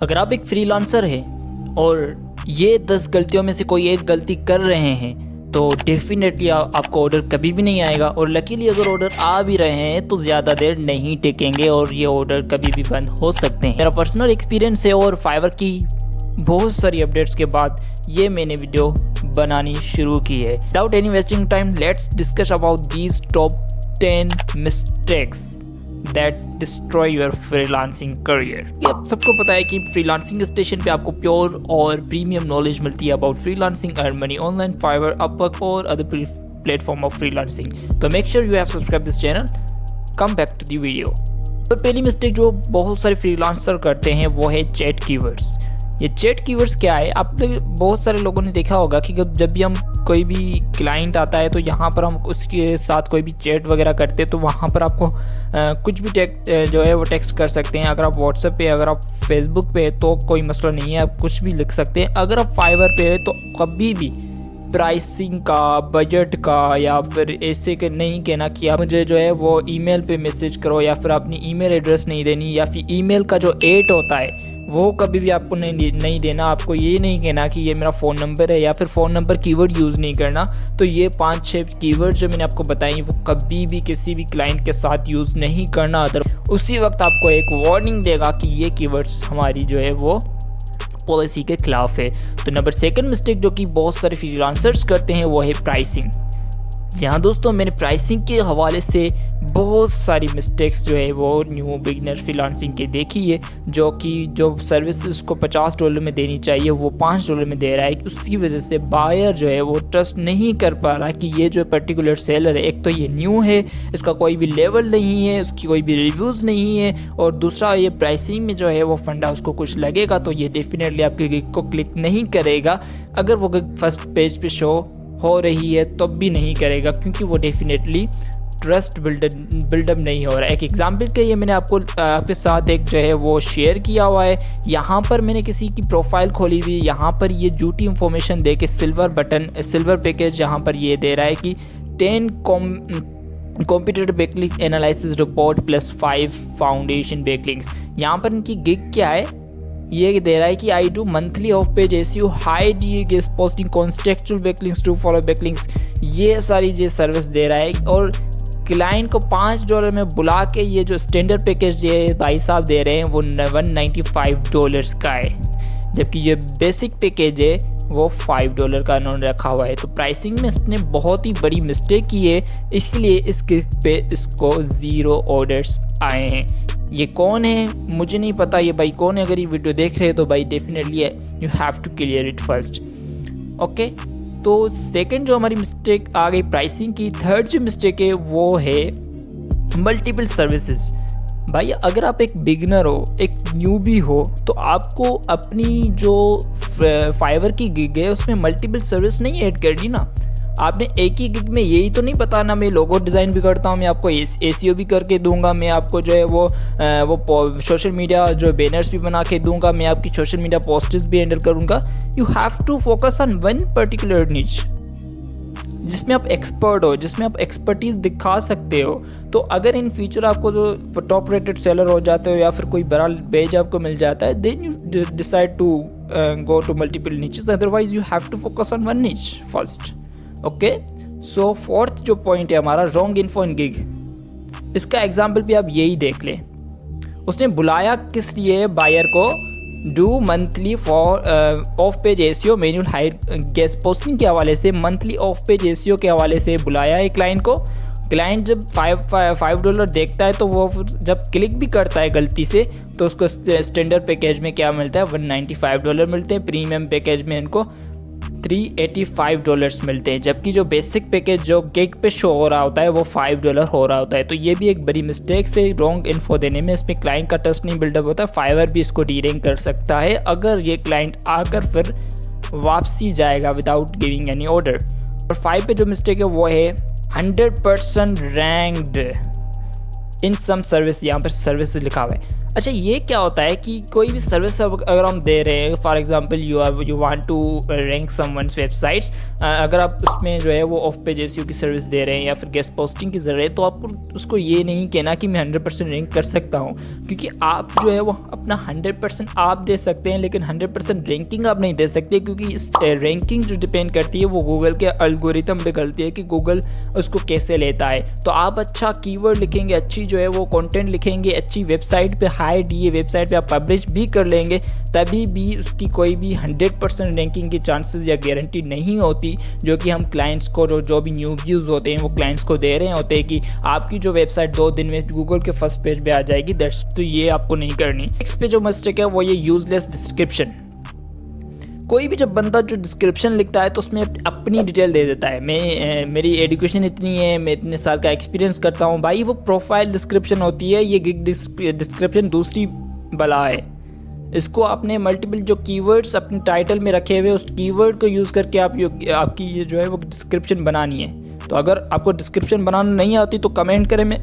अगर आप एक फ्रीलांसर हैं और ये 10 गलतियों में से कोई एक गलती कर रहे हैं तो डेफिनेटली आपको ऑर्डर कभी भी नहीं आएगा। और लकीली अगर ऑर्डर आ भी रहे हैं तो ज़्यादा देर नहीं टिकेंगे और ये ऑर्डर कभी भी बंद हो सकते हैं। मेरा पर्सनल एक्सपीरियंस है और फाइवर की बहुत सारी अपडेट्स के बाद ये मैंने वीडियो बनानी शुरू की है। Without any wasting time let's discuss about these top 10 mistakes that destroy your freelancing career. ये आप सबको पता है कि फ्रीलांसिंग स्टेशन पे आपको प्योर और प्रीमियम नॉलेज मिलती है about freelancing, earn money online, Fiverr, Upwork और अदर प्लेटफॉर्म ऑफ फ्रीलांसिंग। तो make sure you have subscribe this channel. Come back to the video. तो पहली मिस्टेक जो बहुत सारे फ्रीलांसर करते हैं वो है चैट कीवर्ड्स। ये चैट कीवर्ड्स क्या है? आपने बहुत सारे लोगों ने देखा होगा कि जब भी हम कोई भी क्लाइंट आता है तो यहाँ पर हम उसके साथ कोई भी चैट वगैरह करते हैं तो वहाँ पर आपको कुछ भी टेक्स्ट जो है वो टेक्स्ट कर सकते हैं। अगर आप व्हाट्सएप पे, अगर आप फेसबुक पे तो कोई मसला नहीं है, आप कुछ भी लिख सकते हैं। अगर आप फाइवर पे है तो कभी भी प्राइसिंग का, बजट का या फिर ऐसे के नहीं कहना कि आप मुझे जो है वो ईमेल पे मैसेज करो या फिर अपनी ईमेल एड्रेस नहीं देनी या फिर ईमेल का जो एट होता है वो कभी भी आपको नहीं देना। आपको ये नहीं कहना कि ये मेरा फ़ोन नंबर है या फिर फ़ोन नंबर कीवर्ड यूज़ नहीं करना। तो ये 5-6 कीवर्ड जो मैंने आपको बताई वो कभी भी किसी भी क्लाइंट के साथ यूज़ नहीं करना। अदर उसी वक्त आपको एक वार्निंग देगा कि ये कीवर्ड्स हमारी जो है वो पॉलिसी के खिलाफ है। तो नंबर 2 मिस्टेक जो कि बहुत सारे फ्रीलांसर्स करते हैं वो है प्राइसिंग। जहाँ दोस्तों मैंने प्राइसिंग के हवाले से बहुत सारी मिस्टेक्स जो है वो न्यू बिगिनर फ्रीलांसिंग के देखी है, जो सर्विस उसको $50 में देनी चाहिए वो $5 में दे रहा है। उसकी वजह से बायर जो है वो ट्रस्ट नहीं कर पा रहा कि ये जो पर्टिकुलर सेलर है, एक तो ये न्यू है, इसका कोई भी लेवल नहीं है, उसकी कोई भी रिव्यूज़ नहीं है, और दूसरा ये प्राइसिंग में जो है वो फंडा उसको कुछ लगेगा तो ये डेफिनेटली आपके गिग को क्लिक नहीं करेगा। अगर वो गिग फर्स्ट पेज पे शो हो रही है तब भी नहीं करेगा क्योंकि वो डेफिनेटली ट्रस्ट बिल्डअप नहीं हो रहा है। एक एग्जांपल के लिए मैंने आपके साथ एक जो है वो शेयर किया हुआ है। यहाँ पर मैंने किसी की प्रोफाइल खोली हुई, यहाँ पर ये झूठी इंफॉर्मेशन दे के सिल्वर पैकेज यहाँ पर ये दे रहा है कि 10 competitive backlink analysis report plus 5 foundation backlinks. यहाँ पर इनकी गिग क्या है ये दे रहा है कि I do monthly off page SEO, high D guest posting, contextual backlinks, do follow backlinks, ये सारी जो सर्विस दे रहा है। और क्लाइंट को $5 में बुला के ये जो स्टैंडर्ड पैकेज ये भाई साहब दे रहे हैं वो $195 का है, जबकि ये बेसिक पैकेज है वो $5 का उन्होंने रखा हुआ है। तो प्राइसिंग में इसने बहुत ही बड़ी मिस्टेक की है, इसलिए इस गिग पे इसको 0 ऑर्डर्स आए हैं। ये कौन है मुझे नहीं पता, ये भाई कौन है? अगर ये वीडियो देख रहे हो तो भाई definitely you have to clear it first. Okay, तो सेकंड जो हमारी मिस्टेक आ गई प्राइसिंग की। थर्ड जो मिस्टेक है वो है मल्टीपल सर्विसेज। भाई अगर आप एक बिगनर हो, एक न्यूबी हो, तो आपको अपनी जो फाइवर की गिग है उसमें मल्टीपल सर्विस नहीं ऐड करनी ना। आपने एक ही गिग में यही तो नहीं बताना मैं लोगो डिज़ाइन भी करता हूँ, मैं आपको एसईओ भी करके दूंगा, मैं आपको जो है वो सोशल मीडिया जो बैनर्स भी बना के दूंगा, मैं आपकी सोशल मीडिया पोस्ट्स भी हैंडल करूँगा। You have to focus on one particular niche जिसमें आप एक्सपर्ट हो, जिसमें आप एक्सपर्टीज़ दिखा सकते हो। तो अगर इन फ्यूचर आपको जो टॉप रेटेड सेलर हो जाते हो या फिर कोई बड़ा पेज आपको मिल जाता है, then you decide to go to multiple niches, otherwise you have to focus on one niche first. Okay, so fourth जो पॉइंट है हमारा रॉन्ग इन्फो इन गिग। इसका एग्जाम्पल भी आप यही देख लें। उसने बुलाया किस लिए बायर को? Do monthly for off page SEO, manual higher guest posting के हवाले से, मंथली ऑफ पेज एसईओ के हवाले से बुलाया है क्लाइंट को। क्लाइंट जब $5 देखता है तो वो जब क्लिक भी करता है गलती से तो उसको स्टैंडर्ड पैकेज में क्या मिलता है? $195 मिलते हैं। प्रीमियम पैकेज में इनको $385 मिलते हैं, जबकि जो बेसिक पैकेज जो गिग पे शो हो रहा होता है वो $5 हो रहा होता है। तो ये भी एक बड़ी मिस्टेक से रॉन्ग इन्फो देने में इसमें क्लाइंट का ट्रस्ट नहीं बिल्डअप होता है। फाइवर भी इसको डीलिंग कर सकता है अगर ये क्लाइंट आकर फिर वापसी जाएगा विदाउट गिविंग एनी ऑर्डर। और 5 पे जो मिस्टेक है वो है 100% रैंक्ड इन सम सर्विस। यहाँ पर सर्विस लिखा हुआ है। अच्छा, ये क्या होता है कि कोई भी सर्विस अगर हम दे रहे हैं, for example you want to rank someone's websites, अगर आप उसमें जो है वो ऑफ पेज एसईओ की सर्विस दे रहे हैं या फिर गेस्ट पोस्टिंग की ज़रूरत है, तो आपको उसको ये नहीं कहना कि मैं 100% रैंक कर सकता हूँ, क्योंकि आप जो है वो अपना 100% आप दे सकते हैं, लेकिन 100% रैंकिंग आप नहीं दे सकते, क्योंकि इस रैंकिंग जो डिपेंड करती है वो गूगल के एल्गोरिथम पे करती है कि गूगल उसको कैसे लेता है। तो आप अच्छा कीवर्ड लिखेंगे, अच्छी जो है वो कंटेंट लिखेंगे, अच्छी वेबसाइट पे हाई डीए वेबसाइट पे आप पब्लिश भी कर लेंगे, तभी भी उसकी कोई भी 100% रैंकिंग की चांसेस या गारंटी नहीं होती, जो कि हम क्लाइंट्स को जो भी न्यू व्यूज़ होते हैं वो क्लाइंट्स को दे रहे होते हैं कि आपकी जो वेबसाइट 2 दिन में गूगल के फर्स्ट पेज पे आ जाएगी। दैट्स तो ये आपको नहीं करनी। नेक्स्ट पे जो मिस्टेक है वो ये यूजलेस डिस्क्रिप्शन। कोई भी जब बंदा जो डिस्क्रिप्शन लिखता है तो उसमें अपनी डिटेल दे देता है, मेरी एजुकेशन इतनी है, मैं इतने साल का एक्सपीरियंस करता हूँ। भाई वो प्रोफाइल डिस्क्रिप्शन होती है, ये गिग डिस्क्रिप्शन दूसरी बला है। इसको आपने मल्टीपल जो कीवर्ड्स अपने टाइटल में रखे हुए, उस कीवर्ड को यूज़ करके आपकी ये जो है वो डिस्क्रिप्शन बनानी है। तो अगर आपको डिस्क्रिप्शन बनाना नहीं आती तो कमेंट करें, मैं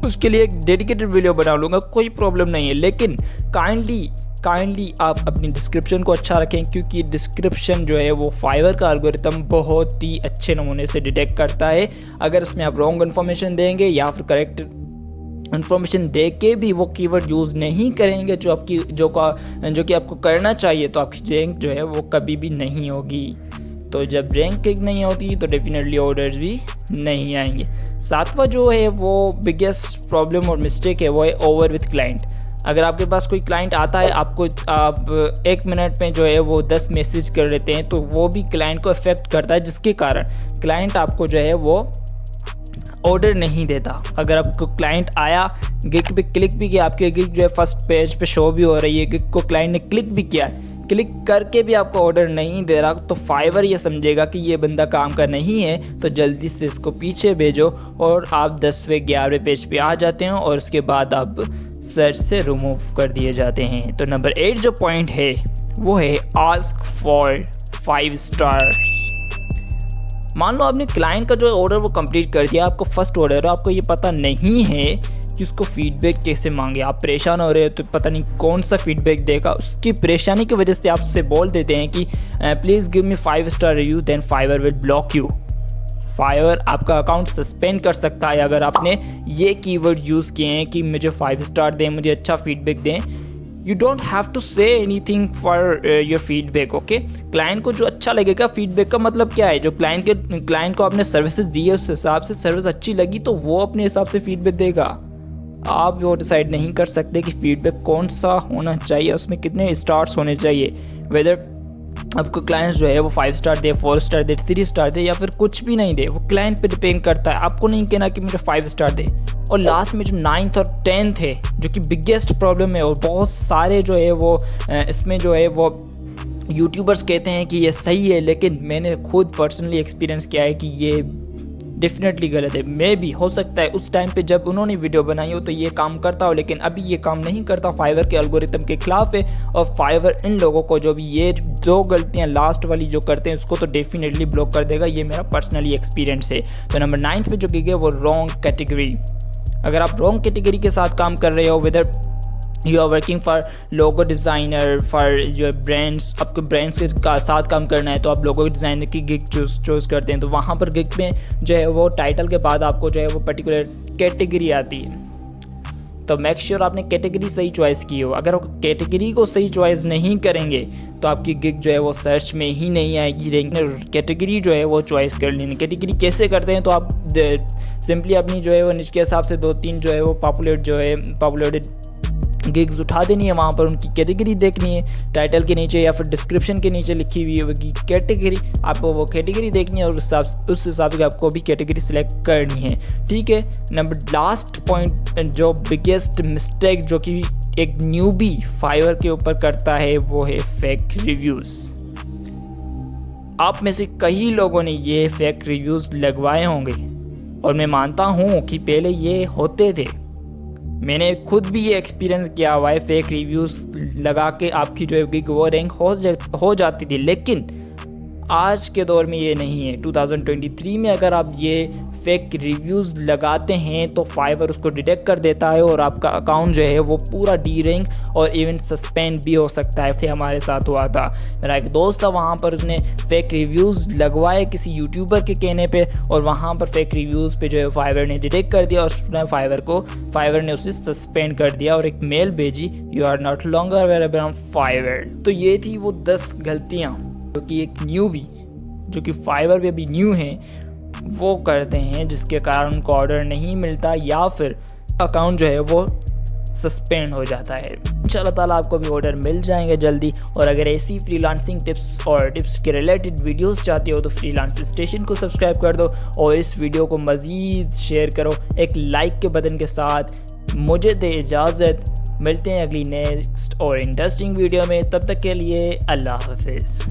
उसके लिए एक डेडिकेटेड वीडियो बना लूँगा, कोई प्रॉब्लम नहीं है। लेकिन काइंडली आप अपनी डिस्क्रिप्शन को अच्छा रखें, क्योंकि डिस्क्रिप्शन जो है वो फाइवर का एल्गोरिथम बहुत ही अच्छे नमूने से डिटेक्ट करता है। अगर उसमें आप रॉन्ग इन्फॉर्मेशन देंगे या फिर करेक्ट इन्फॉर्मेशन दे के भी वो कीवर्ड यूज़ नहीं करेंगे जो कि आपको करना चाहिए, तो आपकी रैंक जो है वो कभी भी नहीं होगी। तो जब रैंकिंग नहीं होती तो डेफिनेटली ऑर्डर्स भी नहीं आएंगे। सातवां जो है वो बिगेस्ट प्रॉब्लम और मिस्टेक है वो है ओवर विथ क्लाइंट। अगर आपके पास कोई क्लाइंट आता है, आप 1 मिनट में जो है वो 10 मैसेज कर लेते हैं, तो वो भी क्लाइंट को इफेक्ट करता है, जिसके कारण क्लाइंट आपको जो है वो ऑर्डर नहीं देता। अगर आपको क्लाइंट आया, गिग पे क्लिक भी किया, आपके गिग जो है फर्स्ट पेज पे शो भी हो रही है, गिग को क्लाइंट ने क्लिक भी किया, क्लिक करके भी आपको ऑर्डर नहीं दे रहा, तो फाइवर ये समझेगा कि ये बंदा काम का नहीं है, तो जल्दी से इसको पीछे भेजो, और आप 10वें 11वें पेज पे आ जाते हैं, और उसके बाद आप सर्च से रिमूव कर दिए जाते हैं। तो नंबर 8 जो पॉइंट है वो है आस्क फॉर 5 स्टार्स। मान लो आपने क्लाइंट का जो ऑर्डर वो कंप्लीट कर दिया, आपको फर्स्ट ऑर्डर है, आपको ये पता नहीं है कि उसको फीडबैक कैसे मांगे, आप परेशान हो रहे हो, तो पता नहीं कौन सा फीडबैक देगा। उसकी परेशानी की वजह से आप उससे बोल देते हैं कि please give me 5 star review, then Fiverr will block you. Fiverr आपका अकाउंट सस्पेंड कर सकता है अगर आपने ये कीवर्ड यूज़ किए हैं कि मुझे 5 स्टार दें, मुझे अच्छा फीडबैक दें। You don't have to say anything for your feedback, okay. Client को जो अच्छा लगेगा, फीडबैक का मतलब क्या है, जो क्लाइंट को आपने सर्विसेज दी है उस हिसाब से सर्विस अच्छी लगी तो वो अपने हिसाब से फीडबैक देगा। आप वो डिसाइड नहीं कर सकते कि फीडबैक कौन सा होना चाहिए, उसमें कितने स्टार्स होने चाहिए, वेदर आपको क्लाइंट्स जो है वो 5 स्टार दे, 4 स्टार दे, 3 स्टार दे, या फिर कुछ भी नहीं दे, वो क्लाइंट पे डिपेंड करता है। आपको नहीं कहना कि मुझे 5 स्टार दे। और लास्ट में जो 9th और 10th है, जो कि बिगेस्ट प्रॉब्लम है, और बहुत सारे जो है वो इसमें जो है वो यूट्यूबर्स कहते हैं कि ये सही है, लेकिन मैंने खुद पर्सनली एक्सपीरियंस किया है कि ये डेफिनेटली गलत है। मे भी हो सकता है उस टाइम पे जब उन्होंने वीडियो बनाई हो तो ये काम करता हो, लेकिन अभी ये काम नहीं करता, फाइवर के एल्गोरिथम के खिलाफ है। और फाइवर इन लोगों को जो भी ये 2 गलतियां लास्ट वाली जो करते हैं उसको तो डेफिनेटली ब्लॉक कर देगा। ये मेरा पर्सनली एक्सपीरियंस है। तो नंबर 9 पे जो गिग है वो रॉन्ग कैटेगरी। अगर आप रॉन्ग कैटेगरी के साथ काम कर रहे हो, whether you are working for logo designer, for your brands, आपको ब्रांड्स के साथ काम करना है तो आप लोगो डिज़ाइनर की गिग चूज़ करते हैं, तो वहाँ पर गिग में जो है वो टाइटल के बाद आपको जो है वो पर्टिकुलर कैटेगरी आती है। तो मेक श्योर आपने कैटेगरी सही चॉइस की हो। अगर आप कैटेगरी को सही चॉइस नहीं करेंगे तो आपकी गिग जो है वो सर्च में ही नहीं आएगी। रैंक कैटेगरी जो है वो चॉइस कर लेनी। कैटेगरी कैसे करते हैं, तो आप सिंपली अपनी जो है वो निच के हिसाब से 2-3 जो है वो पॉपुलेटेड गिग्स उठा देनी है, वहाँ पर उनकी कैटेगरी देखनी है, टाइटल के नीचे या फिर डिस्क्रिप्शन के नीचे लिखी हुई होगी कैटेगरी, आपको वो कैटेगरी देखनी है और उस हिसाब से आपको भी कैटेगरी सिलेक्ट करनी है, ठीक है। नंबर लास्ट पॉइंट जो बिगेस्ट मिस्टेक जो कि एक न्यूबी फाइवर के ऊपर करता है वो है फेक रिव्यूज़। आप में से कई लोगों ने ये फेक रिव्यूज़ लगवाए होंगे और मैं मानता हूँ कि पहले ये होते थे। मैंने खुद भी ये एक्सपीरियंस किया हुआ है, फेक रिव्यूज़ लगा के आपकी जो है गिग वो रैंक हो जाती थी, लेकिन आज के दौर में ये नहीं है। 2023 में अगर आप ये फेक रिव्यूज़ लगाते हैं तो फाइवर उसको डिटेक्ट कर देता है और आपका अकाउंट जो है वो पूरा डीरिंग और इवन सस्पेंड भी हो सकता है। फिर हमारे साथ हुआ था, मेरा एक दोस्त था, वहाँ पर उसने फेक रिव्यूज़ लगवाए किसी यूट्यूबर के कहने पे और वहाँ पर फेक रिव्यूज़ पे जो है फाइवर ने डिटेक्ट कर दिया और फाइवर ने उसे सस्पेंड कर दिया और एक मेल भेजी, you are not longer available on Fiverr. तो ये थी वो 10 गलतियाँ जो कि एक न्यूबी जो कि फाइवर पे भी न्यू है वो करते हैं, जिसके कारण उनको ऑर्डर नहीं मिलता या फिर अकाउंट जो है वो सस्पेंड हो जाता है। इंशाल्लाह ताला आपको भी ऑर्डर मिल जाएंगे जल्दी। और अगर ऐसी फ्रीलांसिंग टिप्स और टिप्स के रिलेटेड वीडियोस चाहते हो तो फ्रीलांस स्टेशन को सब्सक्राइब कर दो और इस वीडियो को मज़ीद शेयर करो एक लाइक के बटन के साथ। मुझे दे इजाज़त, मिलते हैं अगली नेक्स्ट और इंटरेस्टिंग वीडियो में, तब तक के लिए अल्लाह हाफिज़।